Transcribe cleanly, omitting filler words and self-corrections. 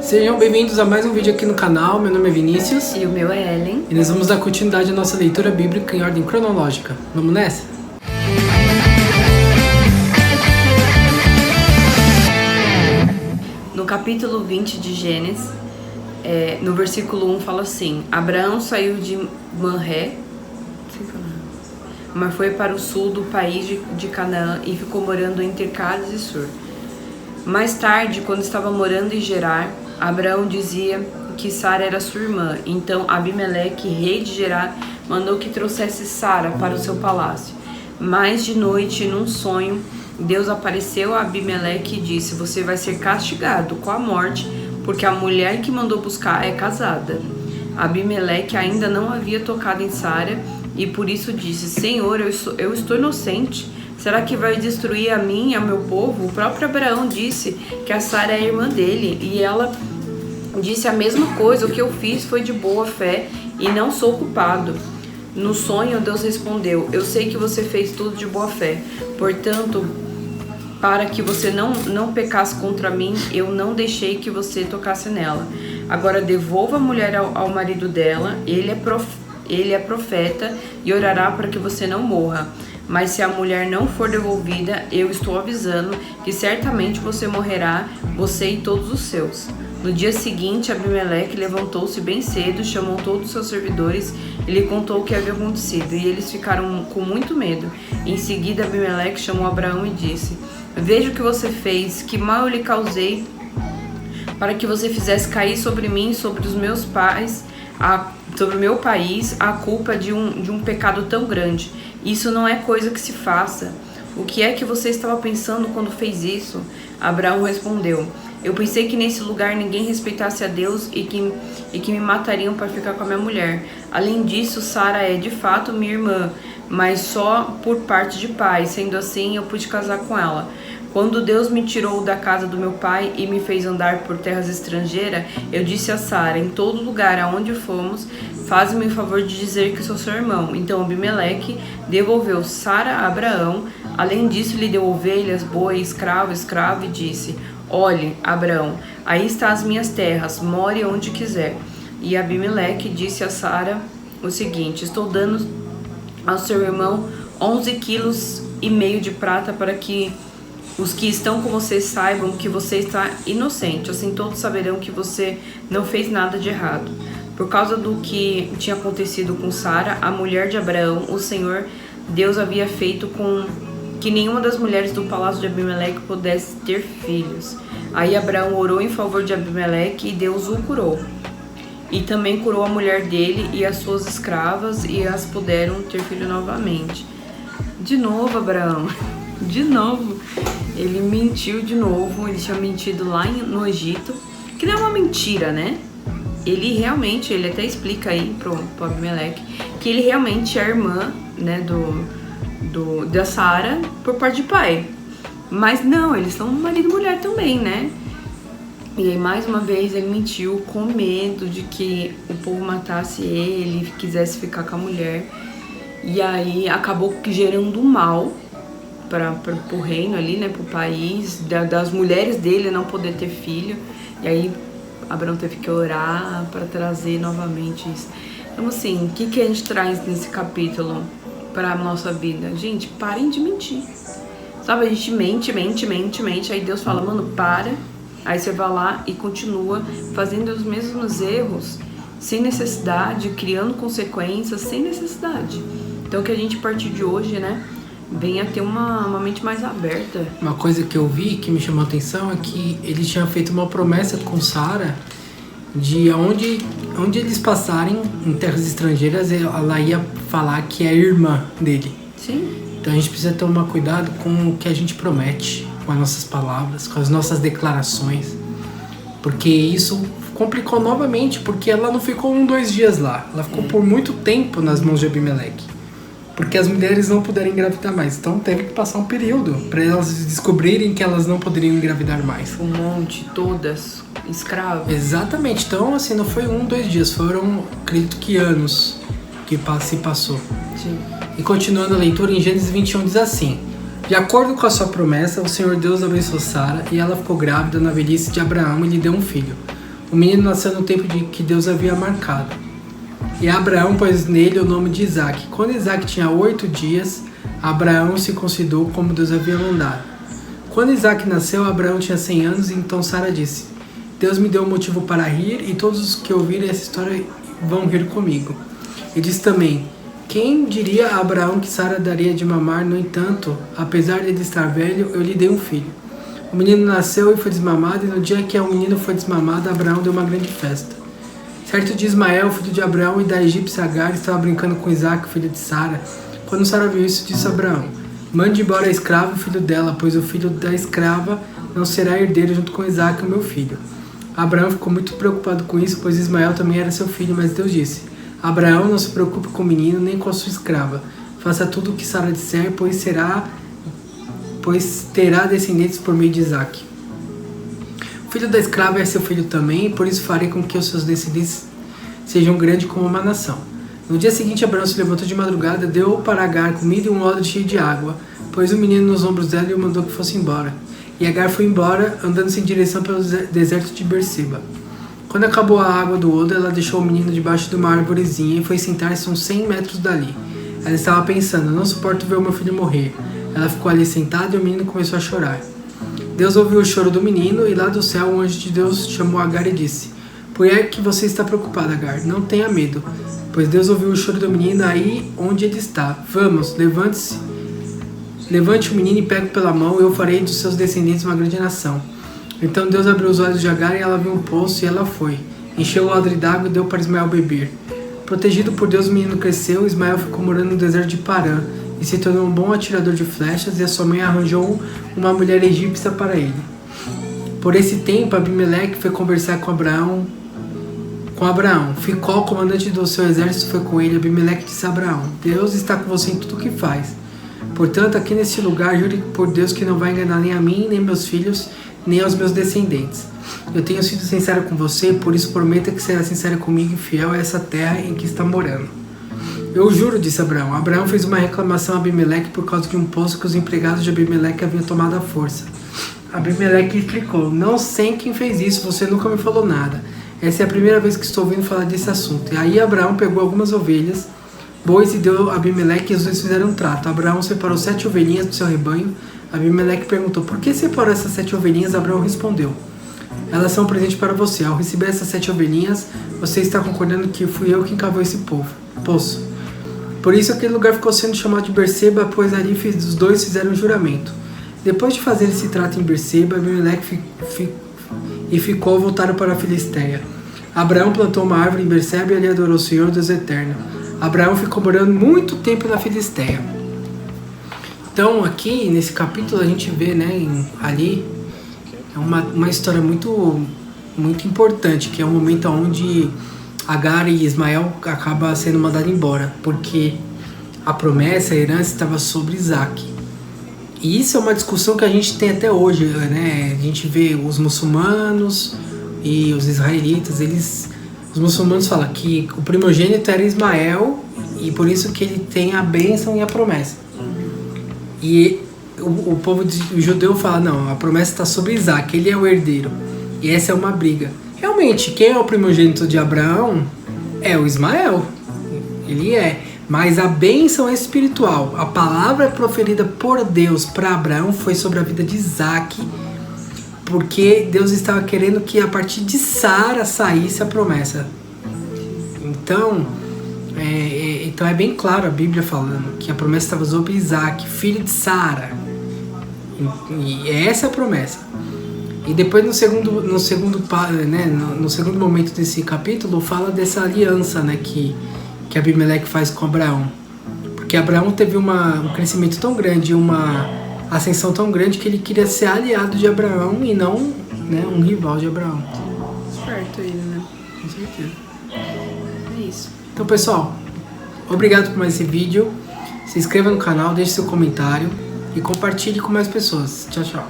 Sejam bem-vindos a mais um vídeo aqui no canal. Meu nome é Vinícius. E o meu é Ellen. E nós vamos dar continuidade à nossa leitura bíblica em ordem cronológica. Vamos nessa? No capítulo 20 de Gênesis, no versículo 1 fala assim: Abraão saiu de Manré, mas foi para o sul do país de Canaã e ficou morando entre Cades e Sur. Mais tarde, quando estava morando em Gerar, Abraão dizia que Sara era sua irmã. Então Abimeleque, rei de Gerar, mandou que trouxesse Sara para o seu palácio. Mas de noite, num sonho, Deus apareceu a Abimeleque e disse: você vai ser castigado com a morte, porque a mulher que mandou buscar é casada. Abimeleque ainda não havia tocado em Sara e por isso disse: Senhor, eu estou inocente. Será que vai destruir a mim e ao meu povo? O próprio Abraão disse que a Sara é irmã dele e ela disse a mesma coisa. O que eu fiz foi de boa fé e não sou culpado. No sonho, Deus respondeu: eu sei que você fez tudo de boa fé. Portanto, para que você não pecasse contra mim, eu não deixei que você tocasse nela. Agora devolva a mulher ao marido dela. Ele é profeta e orará para que você não morra. Mas se a mulher não for devolvida, eu estou avisando que certamente você morrerá, você e todos os seus. No dia seguinte, Abimeleque levantou-se bem cedo, chamou todos os seus servidores e lhe contou o que havia acontecido, e eles ficaram com muito medo. Em seguida, Abimeleque chamou Abraão e disse: veja o que você fez, que mal eu lhe causei, para que você fizesse cair sobre mim e sobre os meus pais, sobre o meu país, a culpa de um pecado tão grande. Isso não é coisa que se faça. O que é que você estava pensando quando fez isso? Abraão respondeu: eu pensei que nesse lugar ninguém respeitasse a Deus e que me matariam para ficar com a minha mulher. Além disso, Sara é de fato minha irmã, mas só por parte de pai. Sendo assim, eu pude casar com ela. Quando Deus me tirou da casa do meu pai e me fez andar por terras estrangeiras, eu disse a Sara: em todo lugar aonde fomos, faz-me o favor de dizer que sou seu irmão. Então Abimeleque devolveu Sara a Abraão. Além disso, lhe deu ovelhas, boi, escravo e disse: olhe, Abraão, aí estão as minhas terras, more onde quiser. E Abimeleque disse a Sara o seguinte: estou dando ao seu irmão 11,5 quilos de prata para que os que estão com você saibam que você está inocente. Assim todos saberão que você não fez nada de errado. Por causa do que tinha acontecido com Sara, a mulher de Abraão, o Senhor Deus havia feito com que nenhuma das mulheres do palácio de Abimeleque pudesse ter filhos. Aí Abraão orou em favor de Abimeleque e Deus o curou. E também curou a mulher dele e as suas escravas, e as puderam ter filho novamente. De novo, Abraão, de novo, ele mentiu de novo. Ele tinha mentido lá no Egito, que não é uma mentira, né? Ele até explica aí pro Abimeleque que ele realmente é irmã, né, da Sara por parte de pai. Mas não, eles são marido e mulher também, né? E aí, mais uma vez, ele mentiu com medo de que o povo matasse ele, quisesse ficar com a mulher. E aí, acabou gerando um mal pro reino ali, né? Pro país, das mulheres dele não poder ter filho. E aí, Abraão teve que orar para trazer novamente isso. Então, assim, o que a gente traz nesse capítulo para a nossa vida? Gente, parem de mentir. Sabe, a gente mente. Aí Deus fala: mano, para. Aí você vai lá e continua fazendo os mesmos erros sem necessidade, criando consequências sem necessidade. Então que a gente, a partir de hoje, né, venha ter uma mente mais aberta. Uma coisa que eu vi que me chamou a atenção é que ele tinha feito uma promessa com Sara de onde eles passarem em terras estrangeiras, ela ia falar que é irmã dele. Sim. Então a gente precisa tomar cuidado com o que a gente promete, com as nossas palavras, com as nossas declarações, porque isso complicou novamente, porque ela não ficou 2 dias lá, ela ficou por muito tempo nas mãos de Abimeleque, porque as mulheres não puderam engravidar mais, então teve que passar um período para elas descobrirem que elas não poderiam engravidar mais. Um monte, todas escravas. Exatamente, então assim, não foi 2 dias, foram, acredito que anos que se passou. Sim. E continuando a leitura, em Gênesis 21 diz assim: de acordo com a sua promessa, o Senhor Deus abençoou Sara e ela ficou grávida na velhice de Abraão e lhe deu um filho. O menino nasceu no tempo de que Deus havia marcado. E Abraão pôs nele o nome de Isaque. Quando Isaque tinha 8 dias, Abraão se considerou como Deus havia mandado. Quando Isaque nasceu, Abraão tinha 100 anos, e então Sara disse: Deus me deu um motivo para rir, e todos os que ouvirem essa história vão rir comigo. E disse também: quem diria a Abraão que Sara daria de mamar? No entanto, apesar de ele estar velho, eu lhe dei um filho. O menino nasceu e foi desmamado, e no dia que o menino foi desmamado, Abraão deu uma grande festa. Certo dia, Ismael, filho de Abraão e da egípcia Agar, estava brincando com Isaque, filho de Sara. Quando Sara viu isso, disse a Abraão: mande embora a escrava e o filho dela, pois o filho da escrava não será herdeiro junto com Isaque, o meu filho. Abraão ficou muito preocupado com isso, pois Ismael também era seu filho, mas Deus disse: Abraão, não se preocupe com o menino, nem com a sua escrava. Faça tudo o que Sara disser, pois terá descendentes por meio de Isaque. O filho da escrava é seu filho também, por isso farei com que os seus descendentes sejam grandes como uma nação. No dia seguinte, Abraão se levantou de madrugada, deu para Agar comida e um odre cheio de água, pôs o menino nos ombros dela e o mandou que fosse embora. E Agar foi embora, andando-se em direção pelo deserto de Berseba. Quando acabou a água do odre, ela deixou o menino debaixo de uma árvorezinha e foi sentar-se uns 100 metros dali. Ela estava pensando: não suporto ver o meu filho morrer. Ela ficou ali sentada e o menino começou a chorar. Deus ouviu o choro do menino, e lá do céu o anjo de Deus chamou Agar e disse: por que é que você está preocupada, Agar? Não tenha medo, pois Deus ouviu o choro do menino aí onde ele está. Vamos, levante o menino e pegue pela mão, e eu farei dos seus descendentes uma grande nação. Então Deus abriu os olhos de Agar, e ela viu um poço, e ela foi. Encheu o odre d'água e deu para Ismael beber. Protegido por Deus, o menino cresceu. Ismael ficou morando no deserto de Parã, e se tornou um bom atirador de flechas, e a sua mãe arranjou uma mulher egípcia para ele. Por esse tempo, Abimeleque foi conversar com Abraão. Ficol, comandante do seu exército, foi com ele. Abimeleque disse a Abraão: Deus está com você em tudo o que faz. Portanto, aqui neste lugar, jure por Deus que não vai enganar nem a mim, nem meus filhos, nem aos meus descendentes. Eu tenho sido sincero com você, por isso prometa que será sincero comigo e fiel a essa terra em que está morando. Eu juro, disse Abraão. Abraão fez uma reclamação a Abimeleque por causa de um poço que os empregados de Abimeleque haviam tomado à força. Abimeleque explicou: não sei quem fez isso, você nunca me falou nada. Essa é a primeira vez que estou ouvindo falar desse assunto. E aí Abraão pegou algumas ovelhas, bois, e deu a Abimeleque, e os dois fizeram um trato. Abraão separou 7 ovelhinhas do seu rebanho. Abimeleque perguntou: por que separou essas 7 ovelhinhas? Abraão respondeu: elas são um presente para você. Ao receber essas 7 ovelhinhas, você está concordando que fui eu quem cavou esse poço. Por isso aquele lugar ficou sendo chamado de Berseba, pois ali os dois fizeram um juramento. Depois de fazer esse trato em Berseba, Abimeleque e Ficol voltaram para a Filisteia. Abraão plantou uma árvore em Berseba e ali adorou o Senhor, Deus eterno. Abraão ficou morando muito tempo na Filisteia. Então aqui nesse capítulo a gente vê, né, ali é uma história muito importante, que é o momento onde Agar e Ismael acabam sendo mandados embora, porque a promessa, a herança estava sobre Isaque. E isso é uma discussão que a gente tem até hoje, né? A gente vê os muçulmanos e os israelitas, os muçulmanos falam que o primogênito era Ismael, e por isso que ele tem a bênção e a promessa. E o povo judeu fala: não, a promessa está sobre Isaque, ele é o herdeiro. E essa é uma briga. Realmente, quem é o primogênito de Abraão é o Ismael. Ele é. Mas a bênção é espiritual. A palavra proferida por Deus para Abraão foi sobre a vida de Isaque, porque Deus estava querendo que a partir de Sara saísse a promessa. Então é bem claro a Bíblia falando que a promessa estava sobre Isaque, filho de Sara. E essa é a promessa. E depois no segundo momento desse capítulo fala dessa aliança, né, que Abimeleque faz com Abraão. Porque Abraão teve um crescimento tão grande, uma ascensão tão grande, que ele queria ser aliado de Abraão e não, né, um rival de Abraão. Esperto ele, né? Com certeza. É isso. Então, pessoal, obrigado por mais esse vídeo. Se inscreva no canal, deixe seu comentário e compartilhe com mais pessoas. Tchau, tchau.